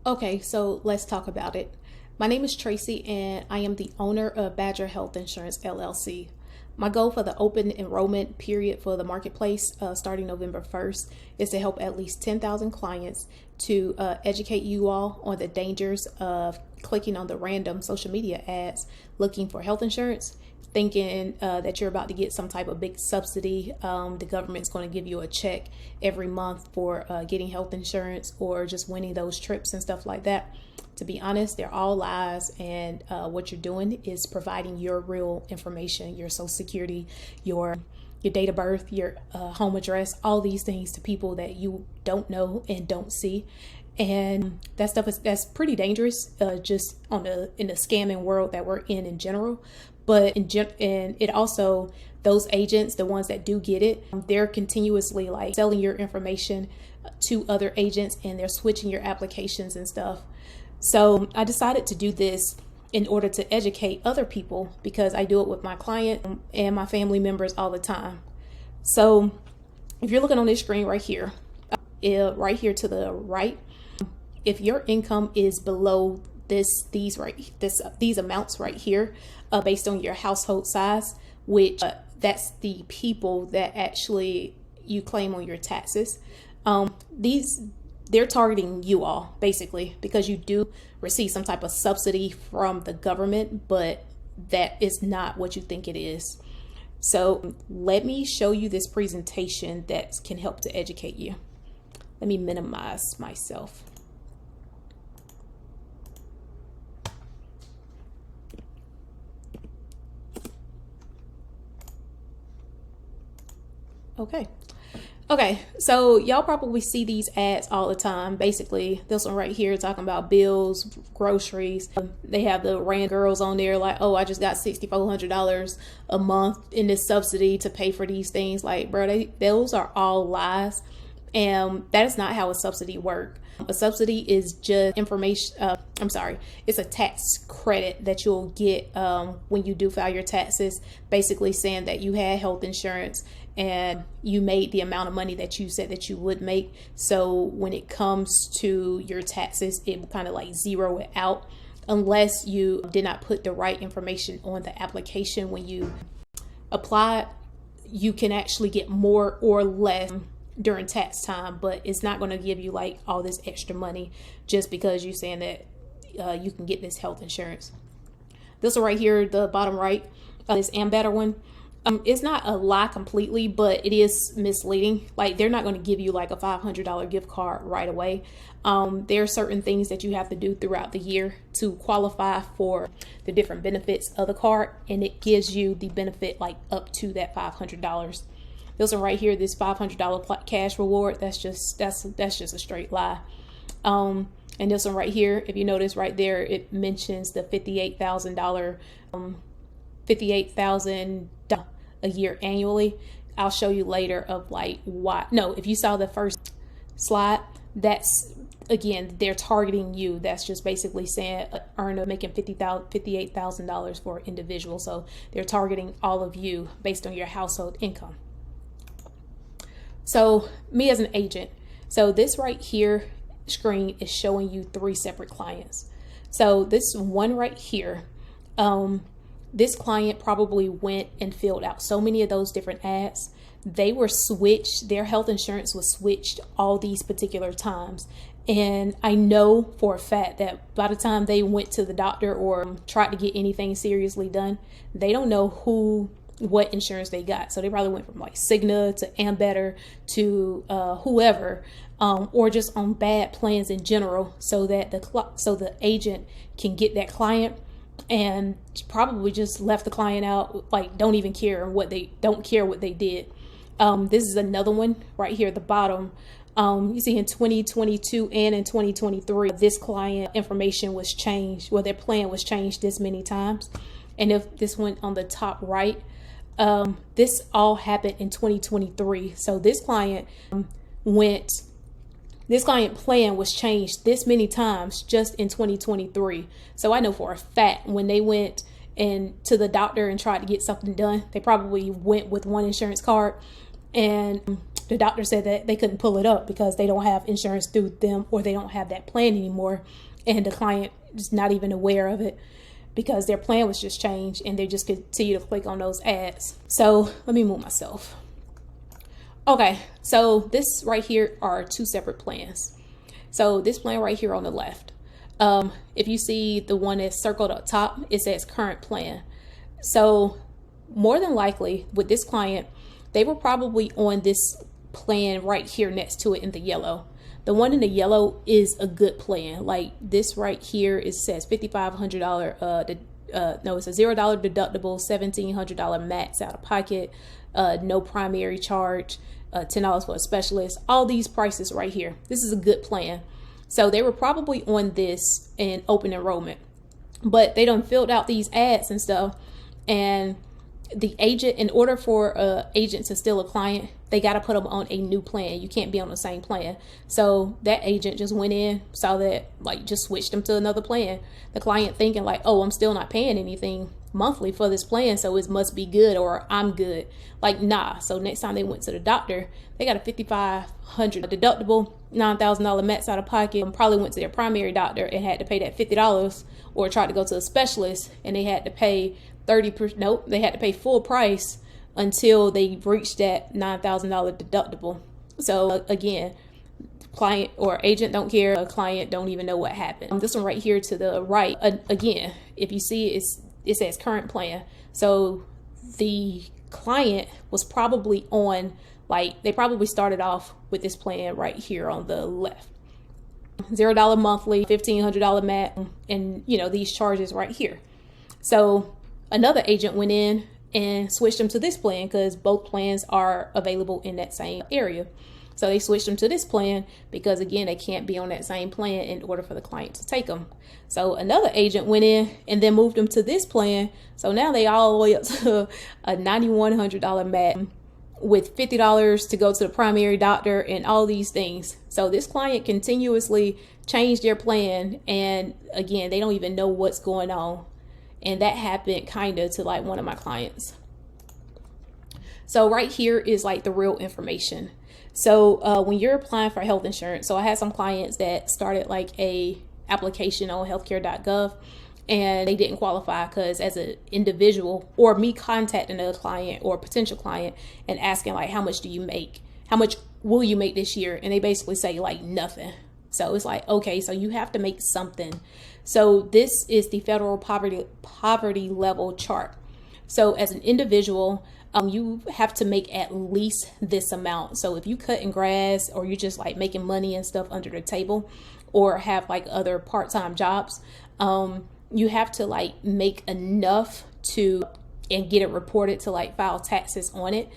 Okay, so let's talk about it. My name is Tracy, and I am the owner of Badger Health Insurance LLC. My goal for the open enrollment period for the marketplace starting November 1st is to help at least 10,000 clients to educate you all on the dangers of clicking on the random social media ads looking for health insurance, thinking that you're about to get some type of big subsidy. The government's going to give you a check every month for getting health insurance or just winning those trips and stuff like that. To be honest, they're all lies, and what you're doing is providing your real information, your social security, your date of birth, your home address, all these things to people that you don't know and don't see. And that stuff that's pretty dangerous, just in the scamming world that we're in general. But and it also, those agents, the ones that do get it, they're continuously like selling your information to other agents, and they're switching your applications and stuff. So I decided to do this in order to educate other people, because I do it with my client and my family members all the time. So if you're looking on this screen right here to the right, if your income is below these amounts right here, based on your household size, which that's the people that actually you claim on your taxes, they're targeting you all basically, because you do receive some type of subsidy from the government, but that is not what you think it is. So let me show you this presentation that can help to educate you. Let me minimize myself. Okay, so y'all probably see these ads all the time. Basically, this one right here talking about bills, groceries. They have the random girls on there like, oh, I just got $6,400 a month in this subsidy to pay for these things. Like, bro, those are all lies. And that is not how a subsidy works. A subsidy is just information. It's a tax credit that you'll get when you do file your taxes, basically saying that you had health insurance and you made the amount of money that you said that you would make. So when it comes to your taxes, it will kind of like zero it out, unless you did not put the right information on the application when you apply. You can actually get more or less during tax time, but it's not going to give you like all this extra money just because you're saying that you can get this health insurance. This one right here, the bottom right, this Ambetter one, it's not a lie completely, but it is misleading. Like, they're not going to give you like a $500 gift card right away. There are certain things that you have to do throughout the year to qualify for the different benefits of the card, and it gives you the benefit like up to that $500. This one right here, this $500 cash reward, that's just a straight lie. And this one right here, if you notice right there, it mentions the $58,000 a year annually. I'll show you later of like why. No, if you saw the first slide, that's, again, they're targeting you. That's just basically saying making $58,000 for an individual. So they're targeting all of you based on your household income. So me as an agent, so this right here screen is showing you 3 separate clients. So this one right here, this client probably went and filled out so many of those different ads. They were switched, their health insurance was switched all these particular times. And I know for a fact that by the time they went to the doctor or tried to get anything seriously done, they don't know what insurance they got. So they probably went from like Cigna to Ambetter to whoever, or just on bad plans in general, so that the agent can get that client, and probably just left the client out, like don't care what they did. This is another one right here at the bottom. You see in 2022 and in 2023, this client information was changed. Well, their plan was changed this many times. And if this one on the top right, this all happened in 2023. So this client plan was changed this many times just in 2023. So I know for a fact when they went to the doctor and tried to get something done, they probably went with one insurance card, and the doctor said that they couldn't pull it up because they don't have insurance through them, or they don't have that plan anymore. And the client is not even aware of it because their plan was just changed, and they just continue to click on those ads. So let me move myself. Okay, so this right here are two separate plans. So this plan right here on the left, if you see the one that's circled up top, it says current plan. So more than likely with this client, they were probably on this plan right here next to it in the yellow. The one in the yellow is a good plan. Like this right here, it says $5,500, no, it's a $0 deductible, $1,700 max out of pocket, no primary charge, $10 for a specialist, all these prices right here. This is a good plan. So they were probably on this in open enrollment, but they done filled out these ads and stuff. And the agent, in order for an agent to steal a client, they got to put them on a new plan. You can't be on the same plan. So that agent just went in, saw that, like, just switched them to another plan. The client thinking like, oh, I'm still not paying anything monthly for this plan, so it must be good, or I'm good. Like, nah. So next time they went to the doctor, they got a $5,500 deductible, $9,000 max out of pocket. Probably went to their primary doctor and had to pay that $50, or tried to go to a specialist and they had to pay 30%. Nope, they had to pay full price until they reached that $9,000 deductible. So again, client or agent don't care. A client don't even know what happened. This one right here to the right, again, if you see it says current plan. So the client was probably on, like, they probably started off with this plan right here on the left. $0 monthly, $1,500 mat, and you know, these charges right here. So another agent went in and switched them to this plan because both plans are available in that same area. So they switched them to this plan because, again, they can't be on that same plan in order for the client to take them. So another agent went in and then moved them to this plan. So now they all the way up to a $9,100 mat with $50 to go to the primary doctor and all these things. So this client continuously changed their plan, and again, they don't even know what's going on. And that happened kind of to like one of my clients. So right here is like the real information. So when you're applying for health insurance, so I had some clients that started like a application on healthcare.gov, and they didn't qualify because as an individual, or me contacting a client or a potential client and asking like, how much do you make? How much will you make this year? And they basically say like nothing. So it's like, okay, so you have to make something. So this is the federal poverty level chart. So as an individual, you have to make at least this amount. So if you cutting grass, or you just like making money and stuff under the table, or have like other part-time jobs, you have to like make enough to and get it reported to like file taxes on it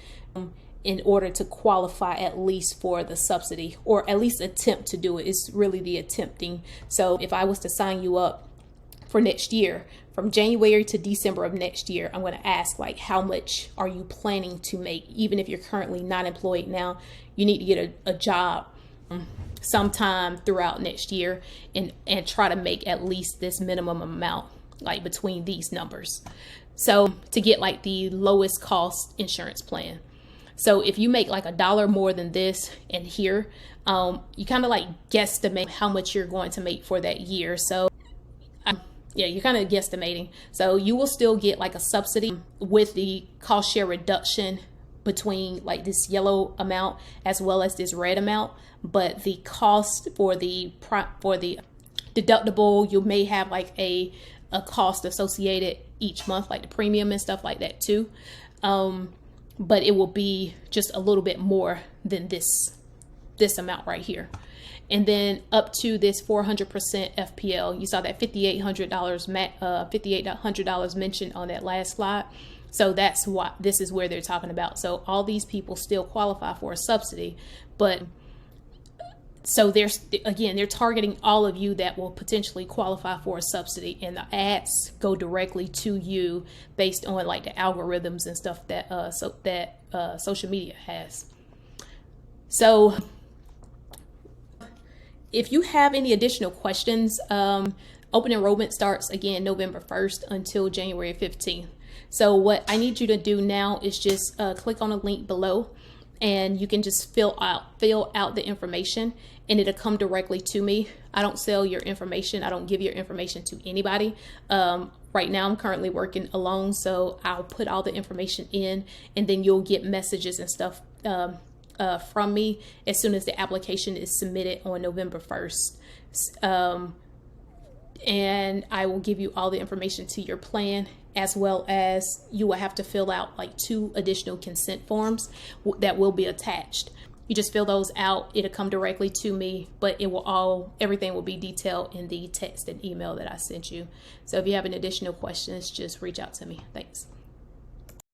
in order to qualify at least for the subsidy, or at least attempt to do it. It's really the attempting. So if I was to sign you up for next year, from January to December of next year, I'm going to ask like, how much are you planning to make? Even if you're currently not employed now, you need to get a job sometime throughout next year and try to make at least this minimum amount, like between these numbers. So to get like the lowest cost insurance plan. So if you make like $1 more than this and here, you kind of like guesstimate how much you're going to make for that year. So yeah, you're kind of guesstimating. So you will still get like a subsidy with the cost share reduction between like this yellow amount as well as this red amount. But the cost for the deductible, you may have like a cost associated each month, like the premium and stuff like that too. But it will be just a little bit more than this amount right here. And then up to this 400% FPL, you saw that $5,800 mentioned on that last slide. So that's what this is where they're talking about. So all these people still qualify for a subsidy, but so they're targeting all of you that will potentially qualify for a subsidy, and the ads go directly to you based on like the algorithms and stuff that social media has. So if you have any additional questions, open enrollment starts again November 1st until January 15th. So what I need you to do now is just click on the link below and you can just fill out the information, and it'll come directly to me. I don't sell your information. I don't give your information to anybody. Right now I'm currently working alone, so I'll put all the information in, and then you'll get messages and stuff from me as soon as the application is submitted on November 1st. And I will give you all the information to your plan, as well as you will have to fill out like 2 additional consent forms that will be attached. You just fill those out, it'll come directly to me, but everything will be detailed in the text and email that I sent you. So if you have any additional questions, just reach out to me. Thanks.